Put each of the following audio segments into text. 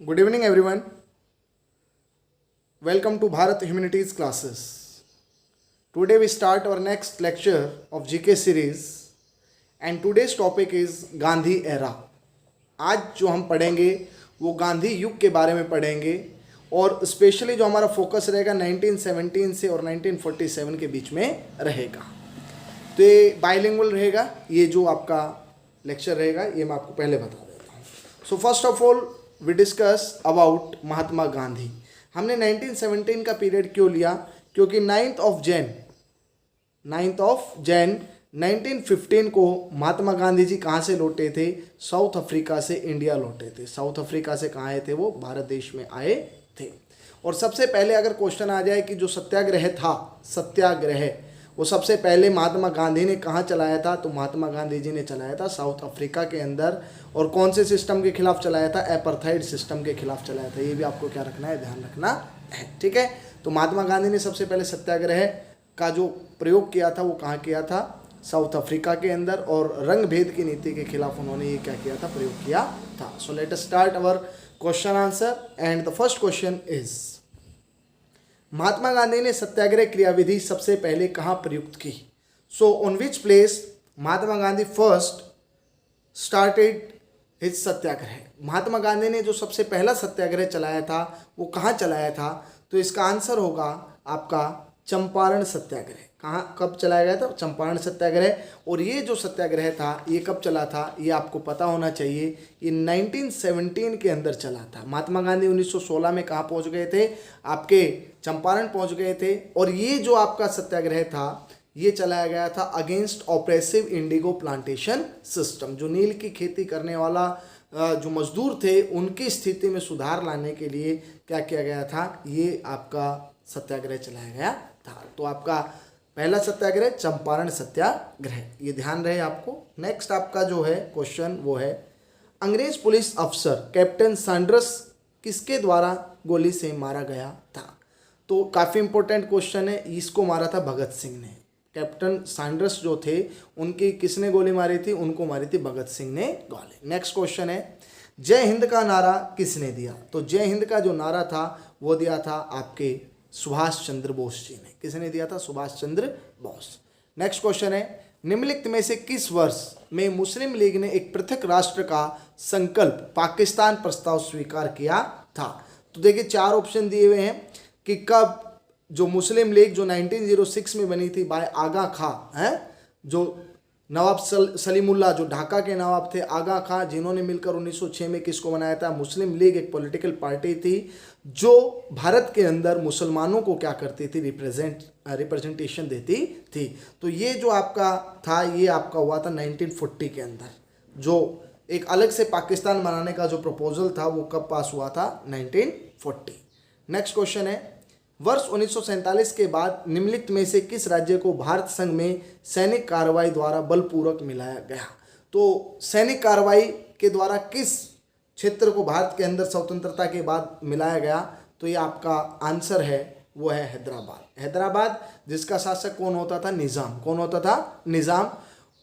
Good evening, everyone. Welcome to Bharat Humanities classes. Today we start our next lecture of GK series, and today's topic is Gandhi era. आज जो हम पढ़ेंगे वो गांधी युग के बारे में पढ़ेंगे और स्पेशली जो हमारा फोकस रहेगा 1917 से और 1947 के बीच में रहेगा. तो ये बाइलिंगुअल रहेगा. ये जो आपका लेक्चर रहेगा ये मैं आपको पहले बता देता हूँ. So first of all we discuss about Mahatma Gandhi. हमने 1917 का पीरियड क्यों लिया? क्योंकि 9th ऑफ जैन 1915 को महात्मा गांधी जी कहाँ से लौटे थे? साउथ अफ्रीका से इंडिया लौटे थे. साउथ अफ्रीका से कहाँ आए थे? वो भारत देश में आए थे. और सबसे पहले अगर क्वेश्चन आ जाए कि जो सत्याग्रह था, सत्याग्रह वो सबसे पहले महात्मा गांधी ने कहाँ चलाया था? तो महात्मा गांधी जी ने चलाया था साउथ अफ्रीका के अंदर. और कौन से सिस्टम के खिलाफ चलाया था? एपार्थाइड सिस्टम के खिलाफ चलाया था. ये भी आपको क्या रखना है? ध्यान रखना है. ठीक है. तो महात्मा गांधी ने सबसे पहले सत्याग्रह का जो प्रयोग किया था वो कहाँ किया था? साउथ अफ्रीका के अंदर. और रंग भेद की नीति के खिलाफ उन्होंने ये क्या किया था? प्रयोग किया था. So let us start our question answer and the first question is Mahatma Gandhi ने सत्याग्रह क्रियाविधि सबसे पहले कहाँ प्रयुक्त की? So on which place Mahatma Gandhi first started his satyagraha? Mahatma Gandhi ने जो सबसे पहला सत्याग्रह चलाया था वो कहाँ चलाया था? तो इसका आंसर होगा आपका चंपारण सत्याग्रह. कहाँ कब चलाया गया था? चंपारण सत्याग्रह. और ये जो सत्याग्रह था ये कब चला था? ये आपको पता होना चाहिए. ये 1917 के अंदर चला था. महात्मा गांधी 1916 में कहाँ पहुँच गए थे? आपके चंपारण पहुँच गए थे. और ये जो आपका सत्याग्रह था ये चलाया गया था against oppressive Indigo plantation system. जो नील की खेती करने वाला जो मजदूर थे उनकी स्थिति में सुधार लाने के लिए क्या किया गया था? ये आपका सत्याग्रह चलाया गया था. तो आपका पहला सत्याग्रह चंपारण सत्याग्रह, ये ध्यान रहे आपको. नेक्स्ट आपका जो है क्वेश्चन वो है अंग्रेज पुलिस अफसर कैप्टन सैंडर्स किसके द्वारा गोली से मारा गया था? तो काफ़ी इंपॉर्टेंट क्वेश्चन है. इसको मारा था भगत सिंह ने. कैप्टन सैंडर्स जो थे उनकी किसने गोली मारी थी? उनको मारी थी भगत सिंह ने गोली. नेक्स्ट क्वेश्चन है जय हिंद का नारा किसने दिया? तो जय हिंद का जो नारा था वो दिया था आपके सुभाष चंद्र बोस जी ने. किसने दिया था? सुभाष चंद्र बोस. नेक्स्ट क्वेश्चन है निम्नलिखित में से किस वर्ष में मुस्लिम लीग ने एक पृथक राष्ट्र का संकल्प पाकिस्तान प्रस्ताव स्वीकार किया था? तो देखिए चार ऑप्शन दिए हुए हैं कि कब जो मुस्लिम लीग जो 1906 में बनी थी बाय आगा खां है, जो नवाब सलीमुल्लाह जो ढाका के नवाब थे आगा खां, जिन्होंने मिलकर 1906 में किसको बनाया था? मुस्लिम लीग एक पॉलिटिकल पार्टी थी जो भारत के अंदर मुसलमानों को क्या करती थी? रिप्रेजेंटेशन देती थी. तो ये जो आपका था ये आपका हुआ था 1940 के अंदर. जो एक अलग से पाकिस्तान बनाने का जो प्रपोजल था वो कब पास हुआ था? 1940. नेक्स्ट क्वेश्चन है वर्ष 1947 के बाद निम्नलिखित में से किस राज्य को भारत संघ में सैनिक कार्रवाई द्वारा बलपूर्वक मिलाया गया? तो सैनिक कार्रवाई के द्वारा किस क्षेत्र को भारत के अंदर स्वतंत्रता के बाद मिलाया गया? तो ये आपका आंसर है वो है हैदराबाद. हैदराबाद जिसका शासक कौन होता था? निज़ाम. कौन होता था? निज़ाम.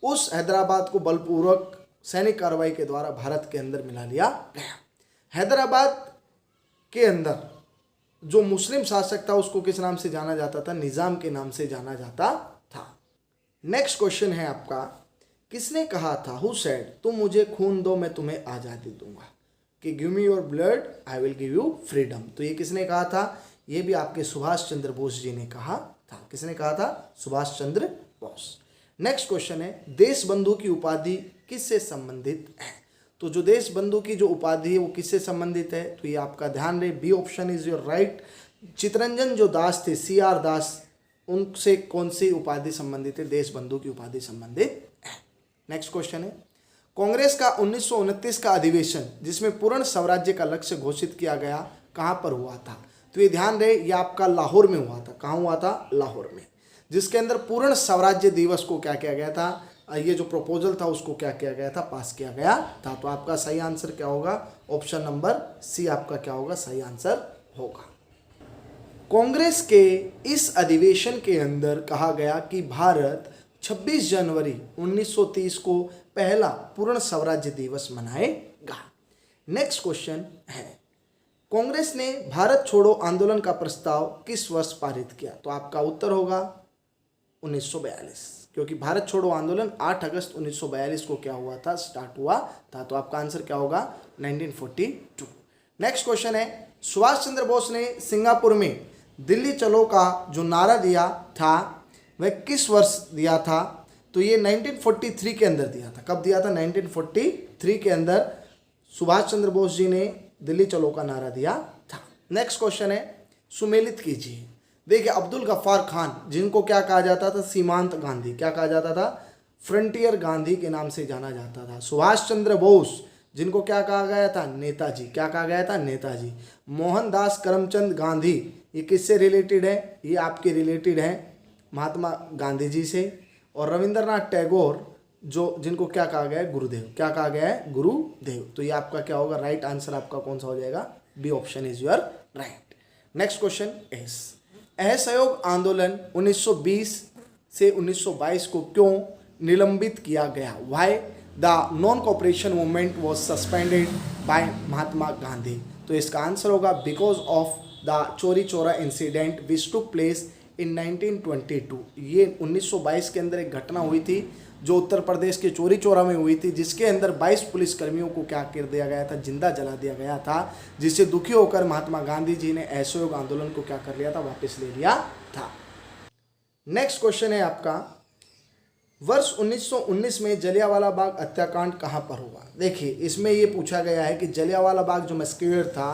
उस हैदराबाद को बलपूर्वक सैनिक कार्रवाई के द्वारा भारत के अंदर मिला लिया गया. हैदराबाद के अंदर जो मुस्लिम शासक था उसको किस नाम से जाना जाता था? निज़ाम के नाम से जाना जाता था. नेक्स्ट क्वेश्चन है आपका किसने कहा था? हु सेड तुम मुझे खून दो मैं तुम्हें आज़ादी दूंगा, कि give me your blood I will give you freedom. तो ये किसने कहा था? ये भी आपके सुभाष चंद्र बोस जी ने कहा था. किसने कहा था? सुभाष चंद्र बोस. नेक्स्ट क्वेश्चन है देश बंधु की उपाधि किससे संबंधित है? तो जो देश बंधु की जो उपाधि है वो किससे संबंधित है? तो ये आपका ध्यान रहे b option is your right. Chittaranjan जो दास थे CR दास, उनसे कौन सी उपाधि संबंधित है? देश बंधु की उपाधि संबंधित है. नेक्स्ट क्वेश्चन है कांग्रेस का 1929 का अधिवेशन जिसमें पूर्ण स्वराज्य का लक्ष्य घोषित किया गया कहाँ पर हुआ था? तो ये ध्यान रहे ये आपका लाहौर में हुआ था. कहाँ हुआ था? लाहौर में. जिसके अंदर पूर्ण स्वराज्य दिवस को क्या किया गया था? ये जो प्रपोजल था उसको क्या किया गया था? पास किया गया था. तो आपका सही आंसर क्या होगा? ऑप्शन नंबर सी आपका क्या होगा? सही आंसर होगा. कांग्रेस के इस अधिवेशन के अंदर कहा गया कि भारत 26 जनवरी 1930 को पहला पूर्ण स्वराज्य दिवस मनाएगा. नेक्स्ट क्वेश्चन है कांग्रेस ने भारत छोड़ो आंदोलन का प्रस्ताव किस वर्ष पारित किया? तो आपका उत्तर होगा 1942, क्योंकि भारत छोड़ो आंदोलन 8 अगस्त 1942 को क्या हुआ था, स्टार्ट हुआ था। तो आपका आंसर क्या होगा 1942। नेक्स्ट क्वेश्चन है, सुभाष चंद्र बोस ने सिंगापुर में दिल्ली चलो का जो नारा दिया था वह किस वर्ष दिया था? तो ये 1943 के अंदर दिया था। कब दिया था? 1943 के अंदर सुभाष चंद्र बोस जी ने दिल्ली चलो का नारा दिया था। नेक्स्ट क्वेश्चन है, सुमेलित कीजिए। देखिए, अब्दुल गफ्फार खान, जिनको क्या कहा जाता था, सीमांत गांधी, क्या कहा जाता था, फ्रंटियर गांधी के नाम से जाना जाता था। सुभाष चंद्र बोस, जिनको क्या कहा गया था, नेताजी, क्या कहा गया था, नेताजी। मोहनदास करमचंद गांधी, ये किससे रिलेटेड है? ये आपके रिलेटेड है महात्मा गांधी जी से। और रविंद्रनाथ टैगोर, जो जिनको क्या कहा गया है, गुरुदेव, क्या कहा गया है, गुरुदेव। तो ये आपका क्या होगा, राइट आंसर आपका कौन सा हो जाएगा, b option is your right. Next question is, असहयोग आंदोलन 1920 से 1922 को क्यों निलंबित किया गया? Why the non cooperation movement was suspended by Mahatma Gandhi? तो इसका आंसर होगा because of the Chauri Chaura incident which took place in 1922। ये 1922 के अंदर एक घटना हुई थी जो उत्तर प्रदेश के चोरी चौरा में हुई थी, जिसके अंदर 22 पुलिसकर्मियों को क्या कर दिया गया था, जिंदा जला दिया गया था, जिससे दुखी होकर महात्मा गांधी जी ने असहयोग आंदोलन को क्या कर लिया था, वापस ले लिया था। नेक्स्ट क्वेश्चन है आपका, वर्ष 1919 में जलियांवाला बाग हत्याकांड कहाँ पर हुआ? देखिए, इसमें ये पूछा गया है कि जलियांवाला बाग जो मैसेक्यूर था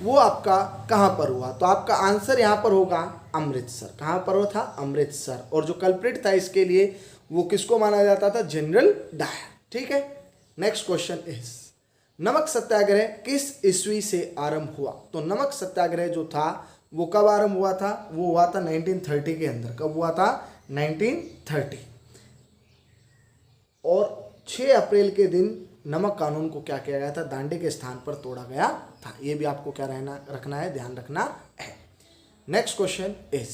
वो आपका कहाँ पर हुआ? तो आपका आंसर यहाँ पर होगा अमृतसर। कहाँ पर हुआ था? अमृतसर। और जो कल्प्रिट था इसके लिए वो किसको माना जाता था? General Dyer. ठीक है। नेक्स्ट क्वेश्चन इज, नमक सत्याग्रह किस ईस्वी से आरंभ हुआ? तो नमक सत्याग्रह जो था वो कब आरंभ हुआ था? वो हुआ था 1930 के अंदर। कब हुआ था? 1930। और 6 अप्रैल के दिन नमक कानून को क्या किया गया था? दांडी के स्थान पर तोड़ा गया था। ये भी आपको क्या रखना है, ध्यान रखना है। नेक्स्ट क्वेश्चन इज,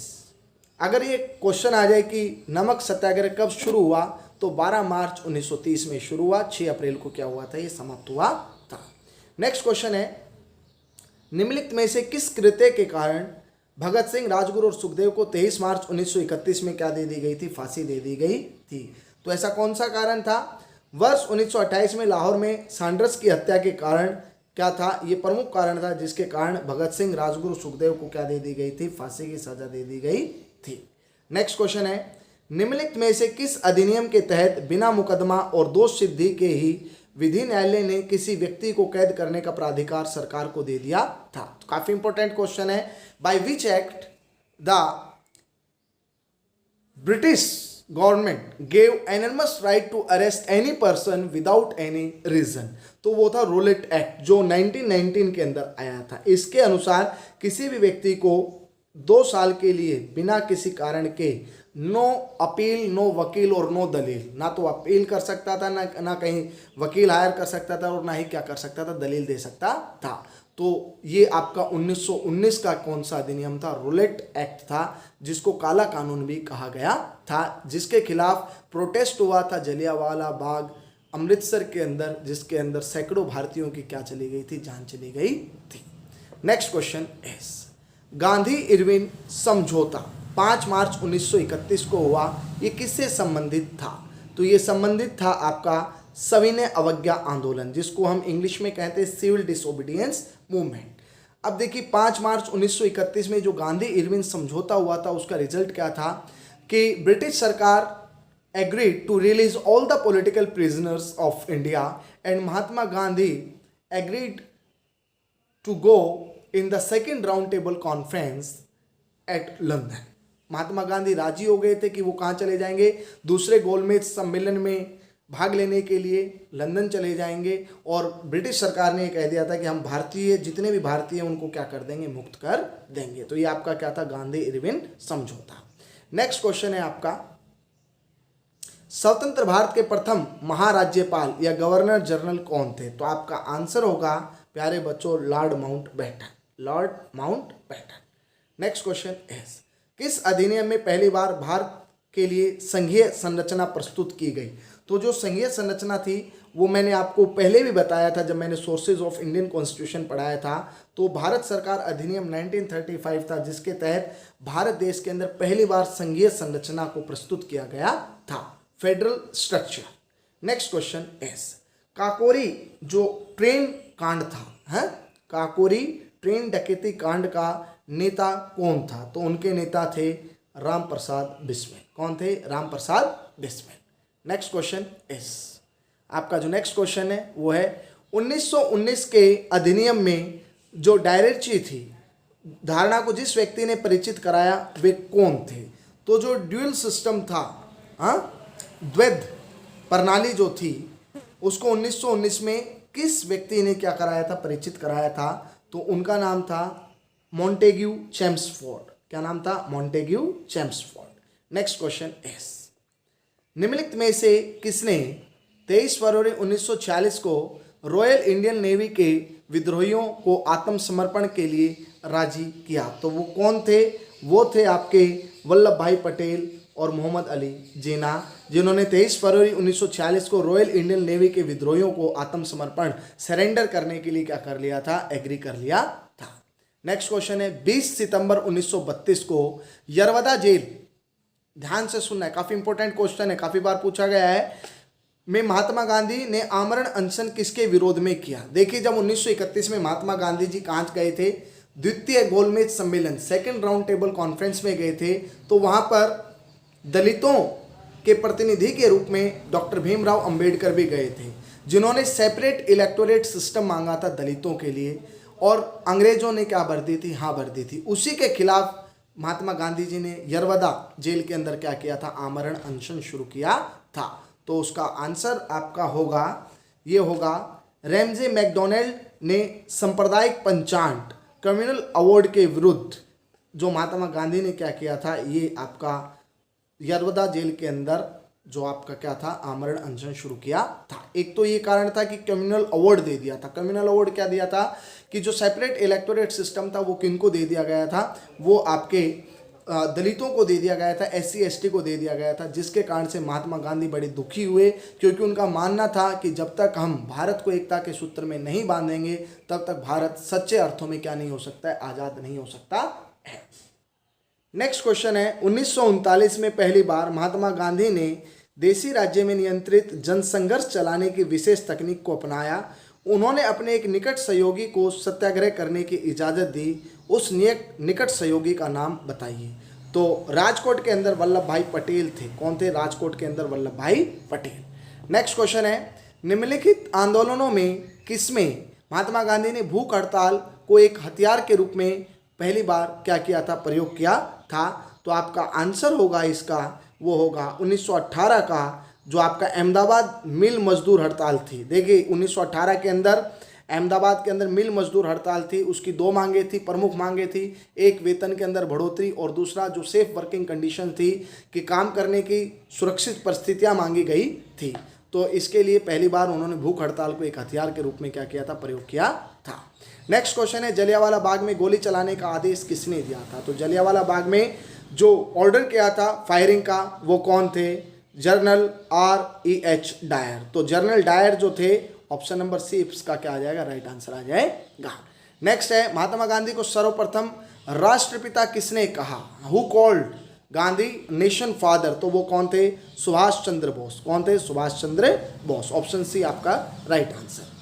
अगर ये क्वेश्चन आ जाए कि नमक सत्याग्रह कब शुरू हुआ, तो 12 मार्च 1930 में शुरू हुआ, 6 अप्रैल को क्या हुआ था, ये समाप्त हुआ था। नेक्स्ट क्वेश्चन है, निम्नलिखित में से किस कृत्य के कारण भगत सिंह, राजगुरु और सुखदेव को 23 मार्च 1931 में क्या दे दी गई थी? फांसी दे दी गई थी। तो ऐसा कौन सा कारण था? वर्ष 1928 में लाहौर में सैंडर्स की हत्या के कारण क्या था? ये प्रमुख कारण था जिसके कारण भगत सिंह, राजगुरु, सुखदेव को क्या दे दी गई थी? फांसी की सजा दे दी गई थी। नेक्स्ट क्वेश्चन है, निम्नलिखित में से किस अधिनियम के तहत बिना मुकदमा और दोष सिद्धि के ही विधि न्यायालय ने किसी व्यक्ति को कैद करने का प्राधिकार सरकार को दे दिया था? तो काफी इंपॉर्टेंट क्वेश्चन है। By which act the British government gave enormous right to arrest any person without any reason? तो वो था रूलेट एक्ट, जो 1919 के अंदर आया था। इसके अनुसार किसी भी व्यक्ति को 2 साल के लिए बिना किसी कारण के नो अपील, नो वकील और नो दलील, ना तो अपील कर सकता था, ना कहीं वकील हायर कर सकता था, और ना ही क्या कर सकता था, दलील दे सकता था। तो ये आपका 1919 का कौन सा अधिनियम था? रूलेट एक्ट था, जिसको काला कानून भी कहा गया था, जिसके खिलाफ प्रोटेस्ट हुआ था जलियांवाला बाग अमृतसर के अंदर, जिसके अंदर सैकड़ों भारतीयों की क्या चली गई थी? जान चली गई थी। Next question is, Gandhi Irwin समझौता 5 मार्च 1931 को हुआ, ये किससे संबंधित था? तो ये संबंधित था आपका सविनय अवज्ञा आंदोलन, जिसको हम इंग्लिश में कहते हैं सिविल डिसोबीडियंस मूवमेंट। अब देखिए, 5 मार्च 1931 में जो गांधी इरविन समझौता हुआ था, उसका रिजल्ट क्या था कि ब्रिटिश सरकार agreed to release all the political prisoners of India and Mahatma Gandhi agreed to go in the second round table conference at London। Mahatma Gandhi राजी हो गए थे कि वो कहाँ चले जाएंगे? दूसरे गोलमेज सम्मेलन में भाग लेने के लिए लंदन चले जाएंगे। और ब्रिटिश सरकार ने कह दिया था कि हम भारतीय, जितने भी भारतीय उनको क्या कर देंगे? मुक्त कर देंगे। तो ये आपका क्या था? गांधी इरविन समझौता। नेक्स्ट क्वेश्चन है आपका, स्वतंत्र भारत के प्रथम महाराज्यपाल या गवर्नर जनरल कौन थे? तो आपका आंसर होगा प्यारे बच्चों, Lord Mountbatten. Lord Mountbatten. Next question is, किस अधिनियम में पहली बार भारत के लिए संघीय संरचना प्रस्तुत की गई? तो जो संघीय संरचना थी वो मैंने आपको पहले भी बताया था जब मैंने सोर्सेज ऑफ इंडियन कॉन्स्टिट्यूशन पढ़ाया था। तो भारत सरकार अधिनियम 1935 था, जिसके तहत भारत देश के अंदर पहली बार संघीय संरचना को प्रस्तुत किया गया था, federal structure. Next question is, Kakori जो ट्रेन कांड था, है काकोरी ट्रेन डकैती कांड का नेता कौन था? तो उनके नेता थे राम प्रसाद बिस्मिल। कौन थे? Ram Prasad Bismil. Next question is, आपका जो नेक्स्ट क्वेश्चन है वो है 1919 के अधिनियम में जो डायरेक्टरी थी, धारणा को जिस व्यक्ति ने परिचित कराया वे कौन थे? तो जो ड्यूअल सिस्टम था, द्वैध प्रणाली जो थी, उसको 1919 में किस व्यक्ति ने क्या कराया था? परिचित कराया था। तो उनका नाम था मॉन्टेग्यू चेम्सफोर्ड। क्या नाम था? Montagu Chelmsford. Next question is, निम्नलिखित में से किसने 23 फरवरी 1946 को रॉयल इंडियन नेवी के विद्रोहियों को आत्मसमर्पण के लिए राजी किया? तो वो कौन थे? वो थे आपके वल्लभ भाई पटेल और मोहम्मद अली जिन्ना, जिन्होंने 23 फरवरी 1946 को रॉयल इंडियन नेवी के विद्रोहियों को आत्मसमर्पण सरेंडर करने के लिए क्या कर लिया था? एग्री कर लिया था। नेक्स्ट क्वेश्चन है, 20 सितंबर 1932 को यरवदा जेल, ध्यान से सुनना है, काफी इंपॉर्टेंट क्वेश्चन है, काफी बार पूछा गया है, में महात्मा गांधी ने आमरण अनशन किसके विरोध में किया? देखिए, जब 1931 में महात्मा गांधी जी कहाँ गए थे? द्वितीय गोलमेज सम्मेलन, सेकंड राउंड टेबल कॉन्फ्रेंस में गए थे। तो वहां पर दलितों के प्रतिनिधि के रूप में डॉक्टर भीमराव अंबेडकर भी गए थे, जिन्होंने सेपरेट इलेक्टोरेट सिस्टम मांगा था दलितों के लिए, और अंग्रेजों ने क्या भर दी थी? हाँ भर दी थी। उसी के खिलाफ महात्मा गांधी जी ने यरवदा जेल के अंदर क्या किया था? आमरण अनशन शुरू किया था। तो उसका आंसर आपका होगा, ये होगा, रैमजे मैकडोनाल्ड ने सांप्रदायिक पंचांग कम्युनल अवार्ड के विरुद्ध जो महात्मा गांधी ने क्या किया था, ये आपका यरवदा जेल के अंदर जो आपका क्या था? आमरण अनशन शुरू किया था। एक तो ये कारण था कि कम्युनल अवार्ड दे दिया था। कम्युनल अवार्ड क्या दिया था? कि जो सेपरेट इलेक्टोरेट सिस्टम था वो किनको दे दिया गया था? वो आपके दलितों को दे दिया गया था, SC ST को दे दिया गया था, जिसके कारण से महात्मा गांधी बड़े दुखी हुए, क्योंकि उनका मानना था कि जब तक हम भारत को एकता के सूत्र में नहीं बांधेंगे तब तक भारत सच्चे अर्थों में क्या नहीं हो सकता है? आज़ाद नहीं हो सकता है। नेक्स्ट क्वेश्चन है, 1939 में पहली बार महात्मा गांधी ने देसी राज्य में नियंत्रित जनसंघर्ष चलाने की विशेष तकनीक को अपनाया। उन्होंने अपने एक निकट सहयोगी को सत्याग्रह करने की इजाज़त दी। उस निकट सहयोगी का नाम बताइए। तो राजकोट के अंदर वल्लभ भाई पटेल थे। कौन थे? राजकोट के अंदर वल्लभ भाई पटेल। नेक्स्ट क्वेश्चन है, निम्नलिखित आंदोलनों में किसमें महात्मा गांधी ने भूख हड़ताल को एक हथियार के रूप में पहली बार क्या किया था? प्रयोग किया था। तो आपका आंसर होगा इसका, वो होगा 1918 का जो आपका अहमदाबाद मिल मजदूर हड़ताल थी। देखिए, 1918 के अंदर अहमदाबाद के अंदर मिल मजदूर हड़ताल थी। उसकी दो मांगे थी, प्रमुख मांगे थी, एक वेतन के अंदर बढ़ोतरी और दूसरा जो सेफ वर्किंग कंडीशन थी कि काम करने की सुरक्षित परिस्थितियां मांगी गई थी। तो इसके लिए पहली बार उन्होंने भूख हड़ताल को एक हथियार के रूप में क्या किया था? प्रयोग किया था। नेक्स्ट क्वेश्चन है, जलियांवाला बाग में गोली चलाने का आदेश किसने दिया था? तो जलियांवाला बाग में जो ऑर्डर किया था फायरिंग का वो कौन थे? General REH Dyer. तो जनरल डायर जो थे, ऑप्शन नंबर सी इसका क्या आ जाएगा? राइट आंसर आ जाएगा। नेक्स्ट है, महात्मा गांधी को सर्वप्रथम राष्ट्रपिता किसने कहा? Who called Gandhi nation father? तो वो कौन थे? सुभाष चंद्र बोस। कौन थे? सुभाष चंद्र बोस। ऑप्शन सी आपका राइट आंसर।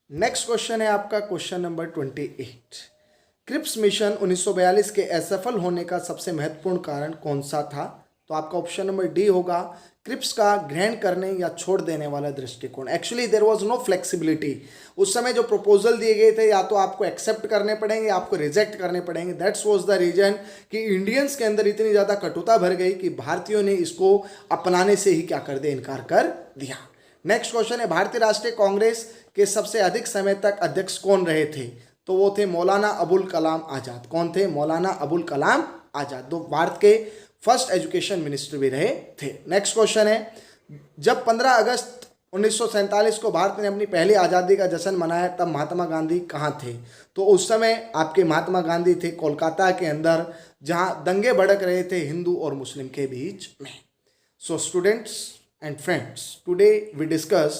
नेक्स्ट क्वेश्चन है आपका क्वेश्चन नंबर 28। क्रिप्स मिशन 1942 के असफल होने का सबसे महत्वपूर्ण कारण कौन सा था? तो आपका ऑप्शन नंबर डी होगा, क्रिप्स का ग्रहण करने या छोड़ देने वाला दृष्टिकोण। Actually there was no flexibility. उस समय जो प्रपोजल दिए गए थे या तो आपको एक्सेप्ट करने पड़ेंगे या आपको रिजेक्ट करने पड़ेंगे। दैट्स वाज द रीजन कि इंडियंस के अंदर इतनी ज़्यादा कटुता भर गई कि भारतीयों ने इसको अपनाने से ही क्या कर दिया? इनकार कर दिया। नेक्स्ट क्वेश्चन है, भारतीय राष्ट्रीय कांग्रेस के सबसे अधिक समय तक अध्यक्ष कौन रहे थे? तो वो थे मौलाना अबुल कलाम आज़ाद। कौन थे? मौलाना अबुल कलाम आज़ाद। तो भारत के फर्स्ट एजुकेशन मिनिस्टर भी रहे थे। नेक्स्ट क्वेश्चन है, जब 15 अगस्त 1947 को भारत ने अपनी पहली आज़ादी का जश्न मनाया तब महात्मा गांधी कहाँ थे? तो उस समय आपके महात्मा गांधी थे कोलकाता के अंदर, जहाँ दंगे भड़क रहे थे हिंदू और मुस्लिम के बीच में। So students and friends, today we discuss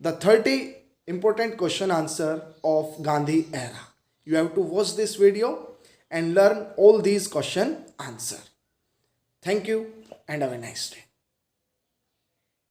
the 30 important question answer of Gandhi era. You have to watch this video and learn all these question answer. Thank you and have a nice day.